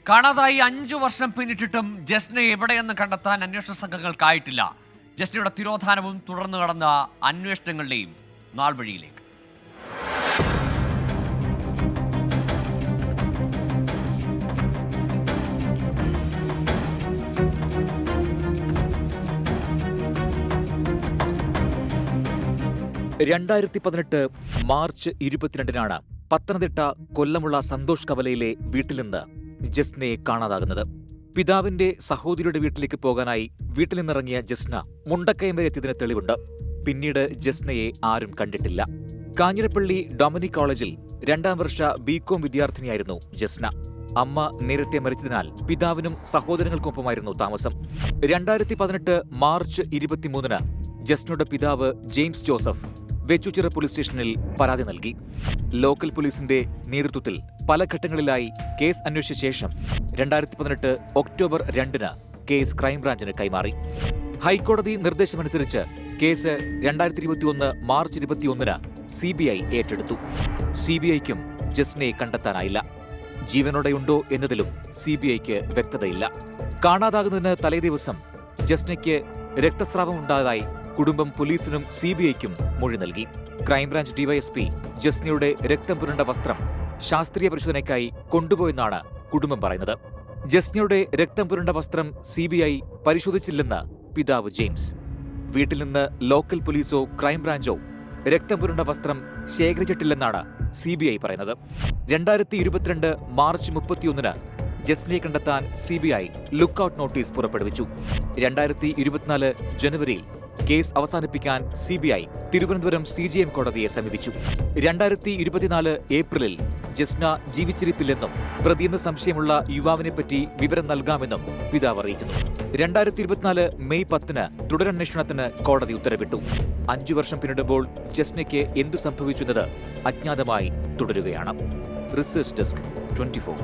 കാണാതായി 5 വർഷം പിന്നിട്ടിട്ടും ജസ്നെ എവിടെയെന്ന് കണ്ടെത്താൻ അന്വേഷണ സംഘങ്ങൾക്കായിട്ടില്ല. ജസ്നയുടെ തിരോധാനവും തുടർന്ന് കടന്ന അന്വേഷണങ്ങളുടെയും നാൾവഴിയിലേക്ക്. മാർച്ച് 22 പത്തനംതിട്ട കൊല്ലമുള്ള സന്തോഷ് കവലയിലെ വീട്ടിൽ നിന്ന് ജസ്നയെ കാണാതാകുന്നത്. പിതാവിന്റെ സഹോദരിയുടെ വീട്ടിലേക്ക് പോകാനായി വീട്ടിൽ നിന്നിറങ്ങിയ ജസ്ന മുണ്ടക്കയം വരെ എത്തിയതിന് തെളിവുണ്ട്. പിന്നീട് ജസ്നയെ ആരും കണ്ടിട്ടില്ല. കാഞ്ഞിരപ്പള്ളി ഡൊമിനിക് കോളേജിൽ 2ാം വർഷ ബികോം വിദ്യാർത്ഥിനിയായിരുന്നു ജസ്ന. അമ്മ നേരത്തെ മരിച്ചതിനാൽ പിതാവിനും സഹോദരങ്ങൾക്കൊപ്പമായിരുന്നു താമസം. 2018 മാർച്ച് 23 ജസ്നയുടെ പിതാവ് ജെയിംസ് ജോസഫ് വെച്ചൂച്ചിറ പോലീസ് സ്റ്റേഷനിൽ പരാതി നൽകി. ലോക്കൽ പോലീസിന്റെ നേതൃത്വത്തിൽ പല ഘട്ടങ്ങളിലായി കേസ് അന്വേഷിച്ച ശേഷം 2018 ഒക്ടോബർ 2 കേസ് ക്രൈംബ്രാഞ്ചിന് കൈമാറി. ഹൈക്കോടതി നിർദ്ദേശമനുസരിച്ച് കേസ് 2021 മാർച്ച് 21 CBI ഏറ്റെടുത്തു. CBIക്കും ജസ്നയെ കണ്ടെത്താനായില്ല. ജീവനോടെയുണ്ടോ എന്നതിലും CBIക്ക് വ്യക്തതയില്ല. കാണാതാകുന്നതിന് തലേദിവസം ജസ്നയ്ക്ക് രക്തസ്രാവമുണ്ടായതായി കുടുംബം പോലീസിനും CBIക്കും മൊഴി നൽകി. ക്രൈംബ്രാഞ്ച് ഡിവൈഎസ്പി ജസ്നയുടെ രക്തം പുരണ്ട വസ്ത്രം ശാസ്ത്രീയ പരിശോധനയ്ക്കായി കൊണ്ടുപോയെന്നാണ് കുടുംബം പറയുന്നത്. ജസ്നയുടെ രക്തം പുരണ്ട വസ്ത്രം CBI പരിശോധിച്ചില്ലെന്ന് പിതാവ് ജെയിംസ്. വീട്ടിൽ നിന്ന് ലോക്കൽ പോലീസോ ക്രൈംബ്രാഞ്ചോ രക്തം പുരണ്ട വസ്ത്രം ശേഖരിച്ചിട്ടില്ലെന്നാണ് CBI പറയുന്നത്. 2022 മാർച്ച് 31 ജസ്നയെ കണ്ടെത്താൻ CBI ലുക്കൌട്ട് നോട്ടീസ് പുറപ്പെടുവിച്ചു. 2024 ജനുവരിയിൽ കേസ് അവസാനിപ്പിക്കാൻ CBI തിരുവനന്തപുരം CJM കോടതിയെ സമീപിച്ചു. 2024 ഏപ്രിലിൽ ജസ്ന ജീവിച്ചിരിപ്പില്ലെന്നും പ്രതിയെന്ന് സംശയമുള്ള യുവാവിനെപ്പറ്റി വിവരം നൽകാമെന്നും പിതാവ് അറിയിക്കുന്നു. 2024 മെയ് 10 തുടരന്വേഷണത്തിന് കോടതി ഉത്തരവിട്ടു. 5 വർഷം പിന്നിടുമ്പോൾ ജസ്നയ്ക്ക് എന്തു സംഭവിച്ചെന്നത് അജ്ഞാതമായി തുടരുകയാണ്. Research desk 24.